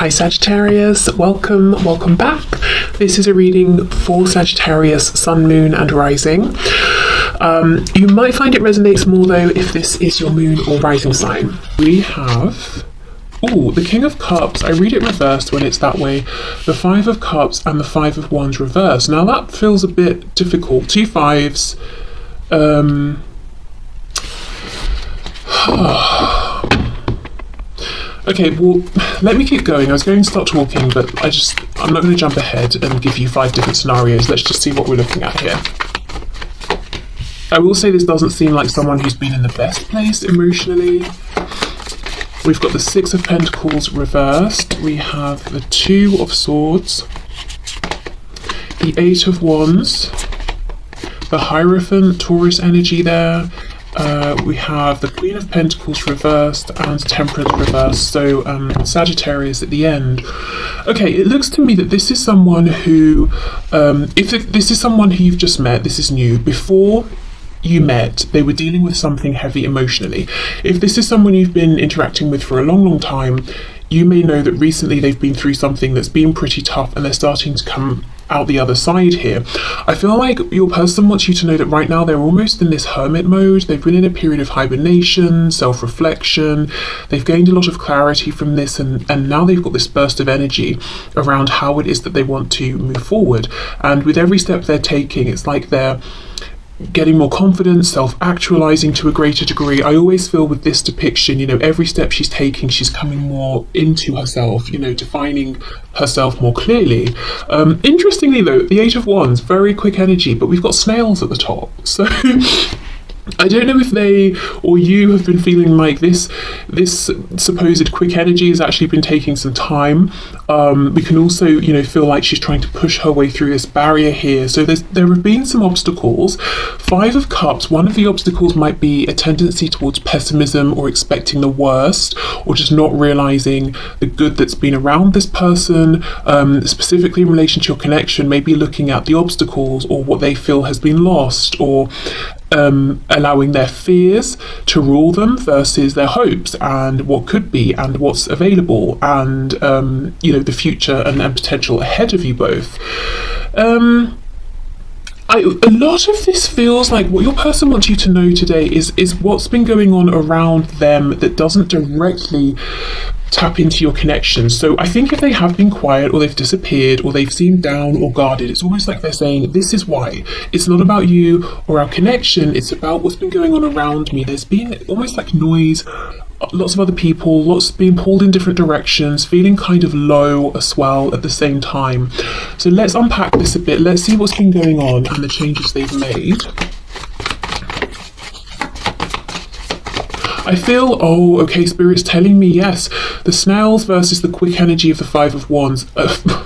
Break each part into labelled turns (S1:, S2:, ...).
S1: Hi Sagittarius, welcome back. This is a reading for Sagittarius, Sun, Moon and Rising. You might find it resonates more though if this is your moon or rising sign. We have, the King of Cups. I read it reversed when it's that way. The Five of Cups and the Five of Wands reversed. Now that feels a bit difficult. Two fives. Okay, well, let me keep going. I was going to start talking, but I'm not going to jump ahead and give you 5 different scenarios. Let's just see what we're looking at here. I will say this doesn't seem like someone who's been in the best place emotionally. We've got the Six of Pentacles reversed. We have the Two of Swords, the Eight of Wands, the Hierophant, Taurus energy there. We have the Queen of Pentacles reversed and Temperance reversed, so Sagittarius at the end. Okay, it looks to me that this is someone who, if this is someone who you've just met, this is new. Before you met, they were dealing with something heavy emotionally. If this is someone you've been interacting with for a long time, you may know that recently they've been through something that's been pretty tough and they're starting to come out the other side here. I feel like your person wants you to know that right now they're almost in this hermit mode. They've been in a period of hibernation, self-reflection. They've gained a lot of clarity from this, and now they've got this burst of energy around how it is that they want to move forward. And with every step they're taking, it's like they're getting more confidence, self-actualizing to a greater degree. I always feel with this depiction, every step she's taking, she's coming more into herself, defining herself more clearly. Interestingly though, the Eight of Wands, very quick energy, but we've got snails at the top. So I don't know if they or you have been feeling like this supposed quick energy has actually been taking some time. We can also, feel like she's trying to push her way through this barrier here. So there have been some obstacles. Five of Cups, one of the obstacles might be a tendency towards pessimism or expecting the worst, or just not realizing the good that's been around this person, specifically in relation to your connection, maybe looking at the obstacles or what they feel has been lost, or allowing their fears to rule them versus their hopes and what could be and what's available and the future and potential ahead of you both. A lot of this feels like what your person wants you to know today is what's been going on around them that doesn't directly tap into your connection. So I think if they have been quiet or they've disappeared or they've seemed down or guarded, it's almost like they're saying, this is why. It's not about you or our connection, it's about what's been going on around me. There's been almost like noise, lots of other people, lots being pulled in different directions, feeling kind of low as well at the same time. So let's unpack this a bit. Let's see what's been going on and the changes they've made. I feel, Spirit's telling me, yes, the snails versus the quick energy of the Five of Wands,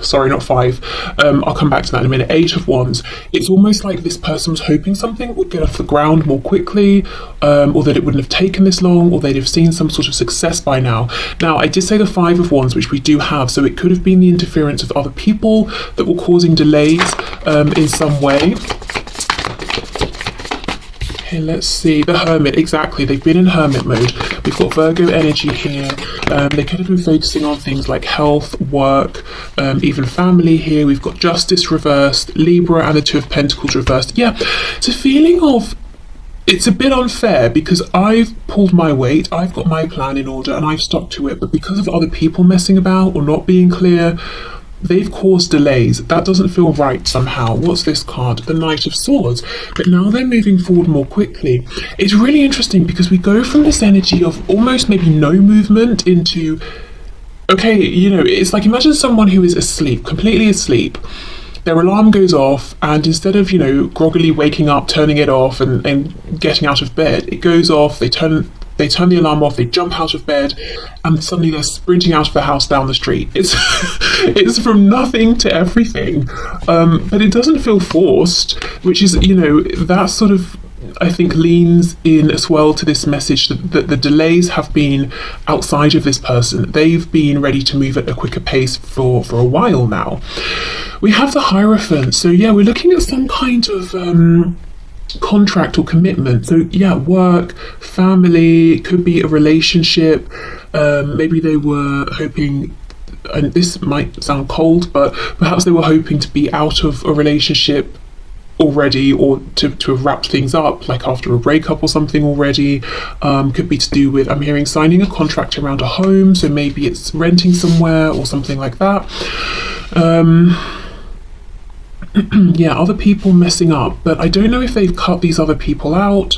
S1: sorry, not five, I'll come back to that in a minute, Eight of Wands. It's almost like this person was hoping something would get off the ground more quickly, or that it wouldn't have taken this long, or they'd have seen some sort of success by now. Now, I did say the Five of Wands, which we do have, so it could have been the interference of other people that were causing delays in some way. Okay, let's see, the Hermit, exactly, they've been in Hermit mode. We've got Virgo energy here. They could have been focusing on things like health, work, even family here. We've got Justice reversed, Libra and the Two of Pentacles reversed. Yeah, it's a feeling of, it's a bit unfair because I've pulled my weight, I've got my plan in order and I've stuck to it, but because of other people messing about or not being clear, they've caused delays. That doesn't feel right somehow. What's this card? The Knight of Swords. But now they're moving forward more quickly. It's really interesting because we go from this energy of almost maybe no movement into, okay, it's like imagine someone who is asleep, completely asleep. Their alarm goes off and instead of, groggily waking up, turning it off and getting out of bed, it goes off, they turn the alarm off, they jump out of bed, and suddenly they're sprinting out of the house down the street. It's from nothing to everything, but it doesn't feel forced, which is, that sort of, I think, leans in as well to this message that the delays have been outside of this person. They've been ready to move at a quicker pace for a while now. We have the Hierophant, so yeah, we're looking at some kind of contract or commitment. So yeah, work, family, could be a relationship. Maybe they were hoping and this might sound cold, but perhaps they were hoping to be out of a relationship already, or to have wrapped things up, like after a breakup or something already. Could be to do with, I'm hearing, signing a contract around a home, so maybe it's renting somewhere or something like that. Yeah, other people messing up, but I don't know if they've cut these other people out.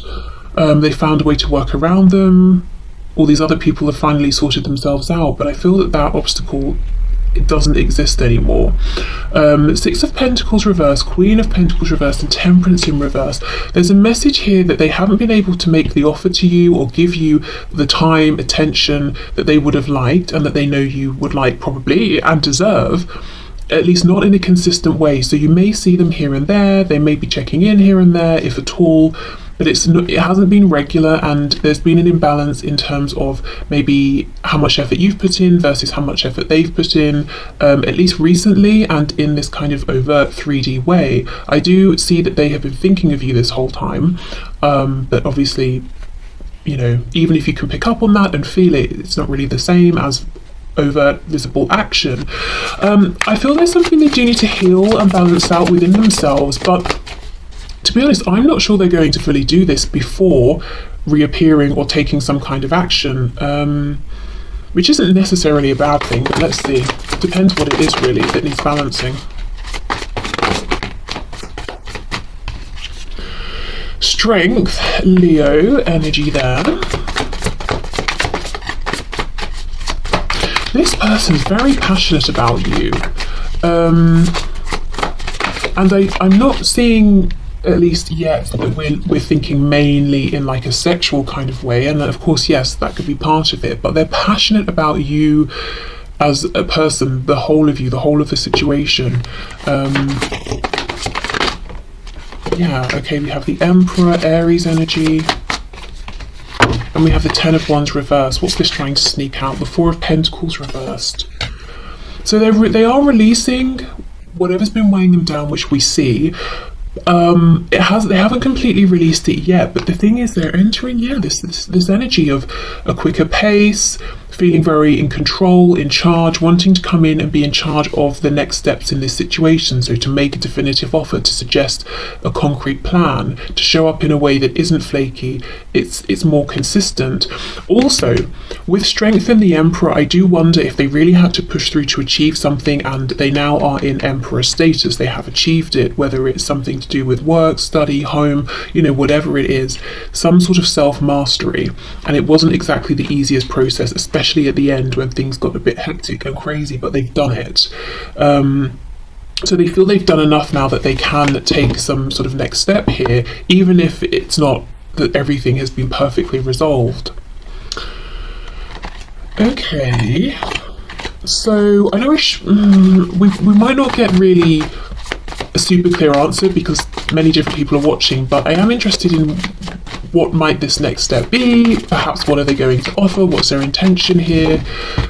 S1: They found a way to work around them, or these other people have finally sorted themselves out, but I feel that that obstacle, it doesn't exist anymore. Six of Pentacles reversed, Queen of Pentacles reversed, and Temperance in reverse. There's a message here that they haven't been able to make the offer to you or give you the time, attention that they would have liked, and that they know you would like probably and deserve, at least not in a consistent way. So you may see them here and there, they may be checking in here and there, if at all, but it hasn't been regular, and there's been an imbalance in terms of maybe how much effort you've put in versus how much effort they've put in, at least recently, and in this kind of overt 3D way. I do see that they have been thinking of you this whole time, but obviously, you know, even if you can pick up on that and feel it, it's not really the same as overt visible action. I feel there's something they do need to heal and balance out within themselves, but to be honest, I'm not sure they're going to fully do this before reappearing or taking some kind of action, which isn't necessarily a bad thing, but let's see. Depends what it is really that needs balancing. Strength, Leo energy there. This person's very passionate about you, and I'm not seeing, at least yet, that we're thinking mainly in like a sexual kind of way, and of course, yes, that could be part of it, but they're passionate about you as a person, the whole of you, the whole of the situation. Yeah, okay, we have the Emperor, Aries energy, and we have the Ten of Wands reversed. What's this trying to sneak out? The Four of Pentacles reversed. So they are releasing whatever's been weighing them down, which we see. They haven't completely released it yet, but the thing is, they're entering, yeah, this energy of a quicker pace, feeling very in control, in charge, wanting to come in and be in charge of the next steps in this situation. So to make a definitive offer, to suggest a concrete plan, to show up in a way that isn't flaky, it's more consistent. Also, with Strength in the Emperor, I do wonder if they really had to push through to achieve something, and they now are in Emperor status. They have achieved it, whether it's something to do with work, study, home, you know, whatever it is, some sort of self-mastery. And it wasn't exactly the easiest process, especially at the end when things got a bit hectic and crazy, but they've done it. So they feel they've done enough now that they can take some sort of next step here, even if it's not that everything has been perfectly resolved. Okay, so I know we might not get really a super clear answer because many different people are watching, but I am interested in what might this next step be, perhaps what are they going to offer, what's their intention here.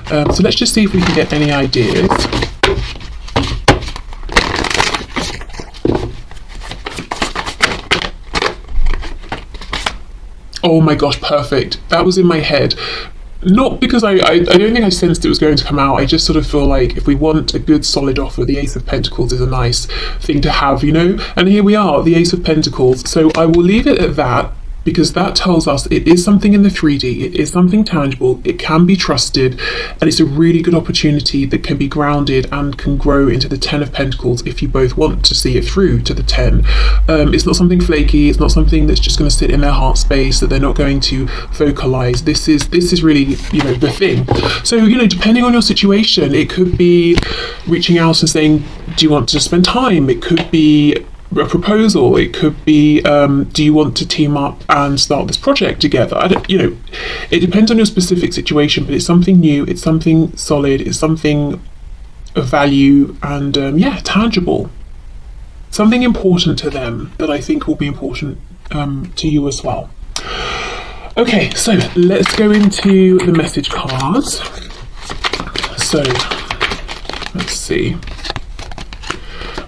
S1: So let's just see if we can get any ideas. Oh my gosh, perfect. That was in my head. Not because I don't think I sensed it was going to come out. I just sort of feel like if we want a good solid offer, the Ace of Pentacles is a nice thing to have, you know? And here we are, the Ace of Pentacles. So I will leave it at that, because that tells us it is something in the 3D, it is something tangible, it can be trusted, and it's a really good opportunity that can be grounded and can grow into the 10 of Pentacles if you both want to see it through to the 10. It's not something flaky, it's not something that's just going to sit in their heart space that they're not going to vocalize. This is really, you know, the thing. So, you know, depending on your situation, it could be reaching out and saying, do you want to spend time? It could be a proposal, it could be do you want to team up and start this project together? You know, it depends on your specific situation, but it's something new, it's something solid, it's something of value, and yeah, tangible, something important to them that I think will be important to you as well. Okay, so let's go into the message cards. So let's see.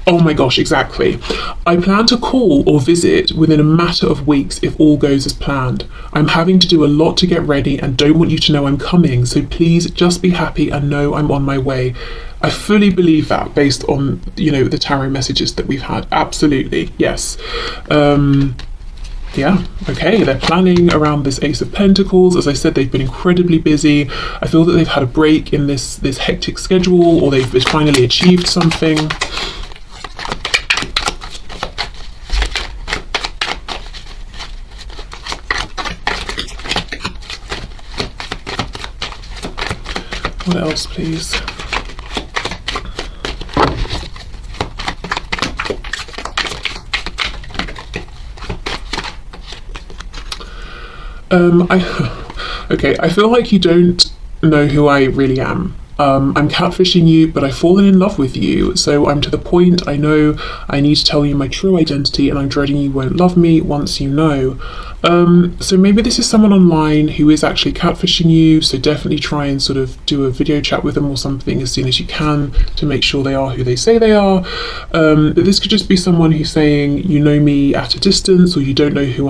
S1: Oh my gosh, exactly. I plan to call or visit within a matter of weeks if all goes as planned. I'm having to do a lot to get ready and don't want you to know I'm coming, so please just be happy and know I'm on my way. I fully believe that based on, you know, the tarot messages that we've had. Absolutely, yes. Yeah, okay, they're planning around this Ace of Pentacles. As I said, they've been incredibly busy. I feel that they've had a break in this hectic schedule, or they've finally achieved something. What else, please? Okay, I feel like you don't know who I really am. I'm catfishing you, but I've fallen in love with you, so I'm to the point. I know I need to tell you my true identity, and I'm dreading you won't love me once you know. So maybe this is someone online who is actually catfishing you, so definitely try and sort of do a video chat with them or something as soon as you can to make sure they are who they say they are. But this could just be someone who's saying, you know me at a distance, or you don't know who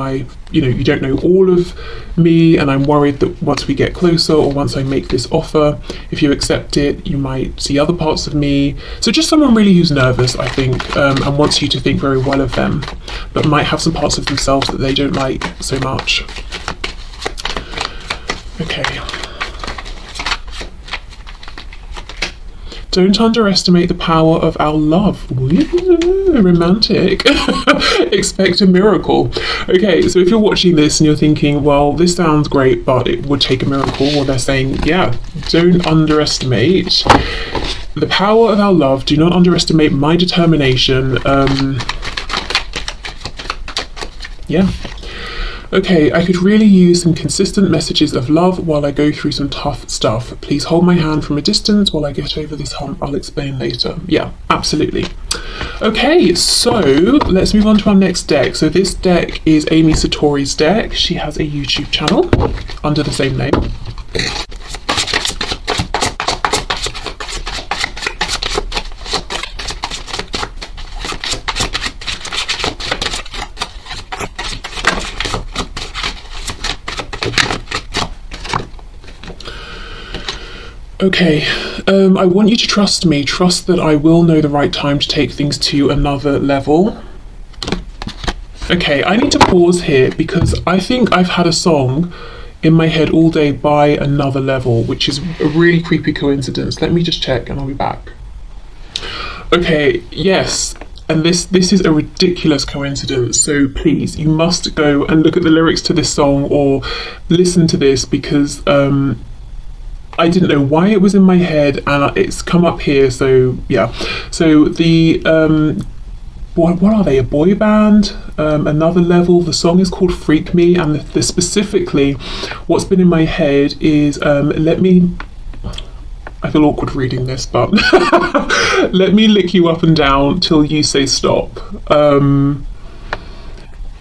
S1: you don't know all of me, and I'm worried that once we get closer, or once I make this offer, if you accept it, you might see other parts of me. So just someone really who's nervous, I think, and wants you to think very well of them, but might have some parts of themselves that they don't like so much. Okay. Don't underestimate the power of our love. Ooh, romantic. Expect a miracle. Okay, so if you're watching this and you're thinking, well, this sounds great, but it would take a miracle, well, they're saying, yeah, don't underestimate the power of our love. Do not underestimate my determination. Yeah. Okay, I could really use some consistent messages of love while I go through some tough stuff. Please hold my hand from a distance while I get over this hump. I'll explain later. Yeah, absolutely. Okay, so let's move on to our next deck. So this deck is Amy Satori's deck. She has a YouTube channel under the same name. Okay, I want you to trust me. Trust that I will know the right time to take things to another level. Okay, I need to pause here because I think I've had a song in my head all day by Another Level, which is a really creepy coincidence. Let me just check and I'll be back. Okay, yes, and this is a ridiculous coincidence, so please, you must go and look at the lyrics to this song or listen to this, because I didn't know why it was in my head and it's come up here. So yeah, so the what are they, a boy band, Another Level. The song is called Freak Me, and the specifically what's been in my head is let me, I feel awkward reading this, but let me lick you up and down till you say stop.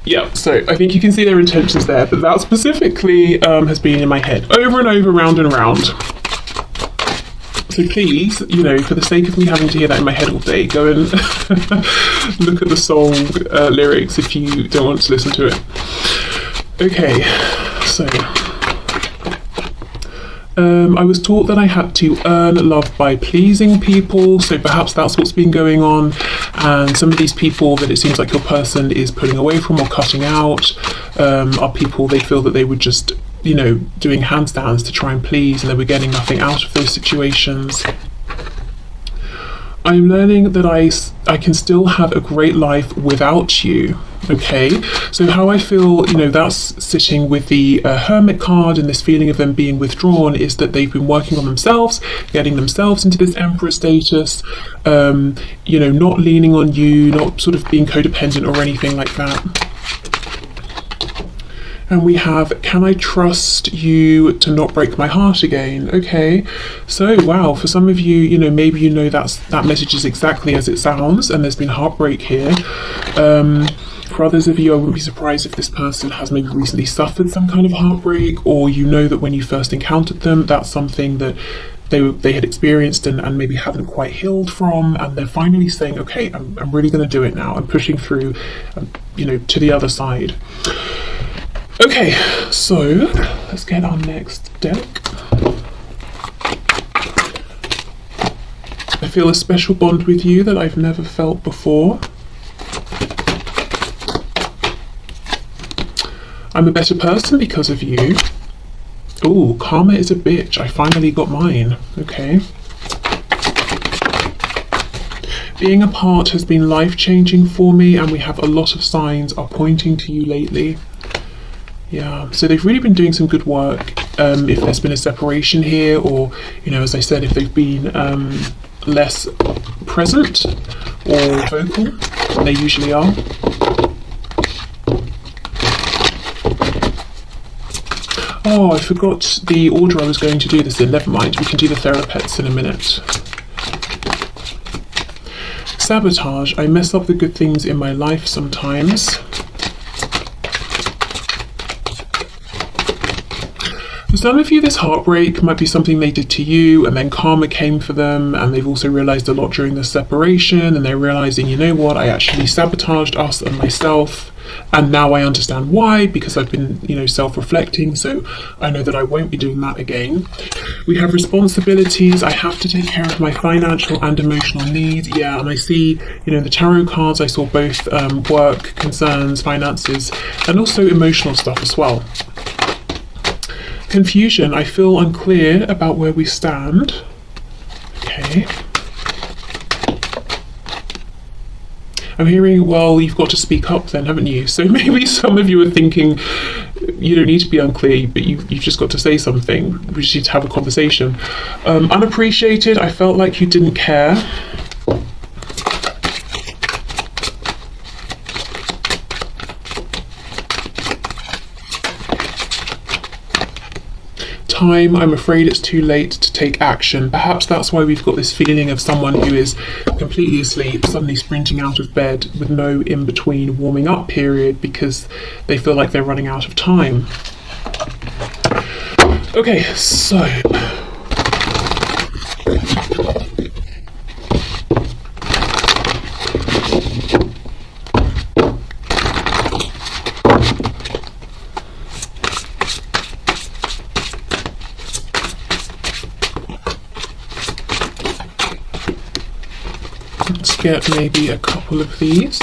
S1: Yeah, so I think you can see their intentions there, but that specifically has been in my head over and over, round and round. So please, you know, for the sake of me having to hear that in my head all day, go and look at the song lyrics if you don't want to listen to it. Okay, so I was taught that I had to earn love by pleasing people, so perhaps that's what's been going on. And some of these people that it seems like your person is pulling away from or cutting out are people they feel that they were just, you know, doing handstands to try and please, and they were getting nothing out of those situations. I'm learning that I can still have a great life without you. Okay, so how I feel, you know, that's sitting with the Hermit card, and this feeling of them being withdrawn is that they've been working on themselves, getting themselves into this Emperor status, you know, not leaning on you, not sort of being codependent or anything like that. And we have, can I trust you to not break my heart again? Okay, so wow, for some of you, you know, maybe you know that message is exactly as it sounds, and there's been heartbreak here. For others of you, I wouldn't be surprised if this person has maybe recently suffered some kind of heartbreak, or you know that when you first encountered them, that's something that they had experienced and maybe hadn't quite healed from, and they're finally saying, okay, I'm really going to do it now. I'm pushing through, to the other side. Okay, so let's get our next deck. I feel a special bond with you that I've never felt before. I'm a better person because of you. Oh, karma is a bitch. I finally got mine. Okay. Being apart has been life-changing for me, and we have a lot of signs are pointing to you lately. Yeah, so they've really been doing some good work. If there's been a separation here, or, as I said, if they've been less present or vocal than they usually are. Oh, I forgot the order I was going to do this in. Never mind, we can do the therapeutes in a minute. Sabotage. I mess up the good things in my life sometimes. For some of you, this heartbreak might be something they did to you, and then karma came for them, and they've also realised a lot during the separation, and they're realising, you know what, I actually sabotaged us and myself, and now I understand why, because I've been, self-reflecting, so I know that I won't be doing that again. We have responsibilities. I have to take care of my financial and emotional needs. Yeah, and I see, the tarot cards, I saw both work, concerns, finances, and also emotional stuff as well. Confusion. I feel unclear about where we stand. Okay. I'm hearing, well, you've got to speak up then, haven't you? So maybe some of you are thinking, you don't need to be unclear, but you've just got to say something. We just need to have a conversation. Unappreciated. I felt like you didn't care. Time, I'm afraid it's too late to take action. Perhaps that's why we've got this feeling of someone who is completely asleep, suddenly sprinting out of bed with no in-between warming up period because they feel like they're running out of time. Okay, so let's get maybe a couple of these.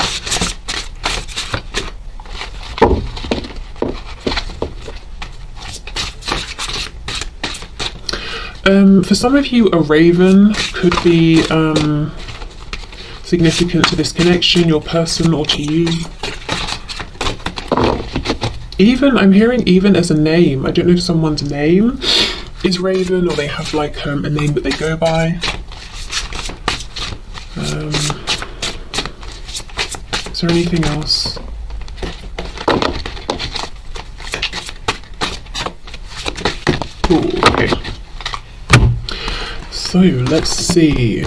S1: For some of you, a raven could be significant to this connection, your person or to you. Even, I'm hearing even as a name. I don't know if someone's name is Raven or they have like a name that they go by. Is there anything else? Ooh, okay. So let's see.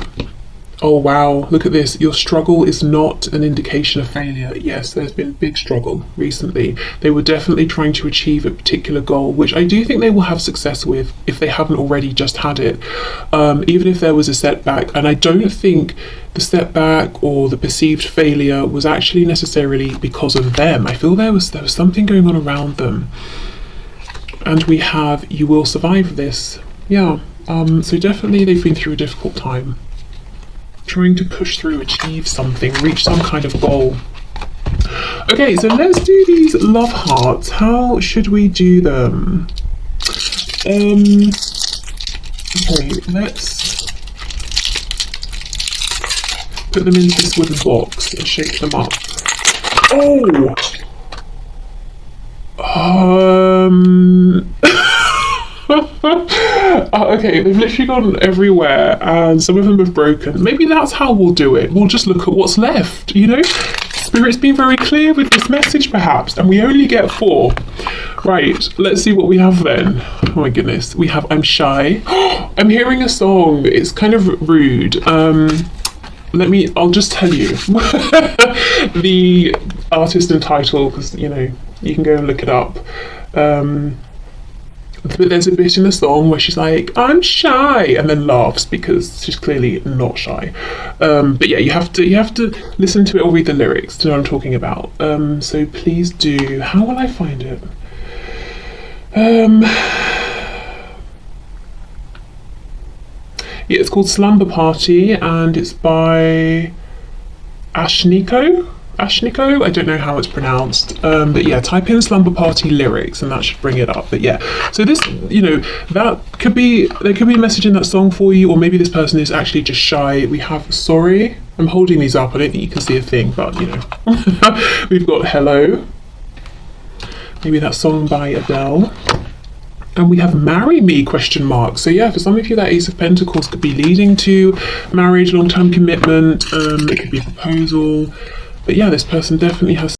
S1: Oh wow, look at this. Your struggle is not an indication of failure. Yes, there's been big struggle recently. They were definitely trying to achieve a particular goal, which I do think they will have success with if they haven't already just had it. Even if there was a setback, and I don't think the setback or the perceived failure was actually necessarily because of them. I feel there was something going on around them. And we have, you will survive this. Yeah, so definitely they've been through a difficult time. Trying to push through, achieve something, reach some kind of goal. Okay, so let's do these love hearts. How should we do them? Okay, let's put them into this wooden box and shake them up. Oh! Okay, they've literally gone everywhere and some of them have broken. Maybe that's how we'll do it. We'll just look at what's left, you know? Spirit's been very clear with this message perhaps, and we only get 4. Right, let's see what we have then. Oh my goodness, we have I'm shy. I'm hearing a song. It's kind of rude. I'll just tell you the artist and title, because you know, you can go and look it up. But there's a bit in the song where she's like, I'm shy, and then laughs because she's clearly not shy. But yeah, you have to listen to it or read the lyrics to know what I'm talking about. So please do. How will I find it? Yeah, it's called Slumber Party, and it's by Ashniko, I don't know how it's pronounced, but yeah, type in Slumber Party lyrics and that should bring it up. But yeah, so this, you know, there could be a message in that song for you, or maybe this person is actually just shy. We have Sorry. I'm holding these up, I don't think you can see a thing, but you know. We've got Hello, maybe that song by Adele. And we have Marry Me, ? So yeah, for some of you, that Ace of Pentacles could be leading to marriage, long-term commitment. It could be a proposal. But yeah, this person definitely has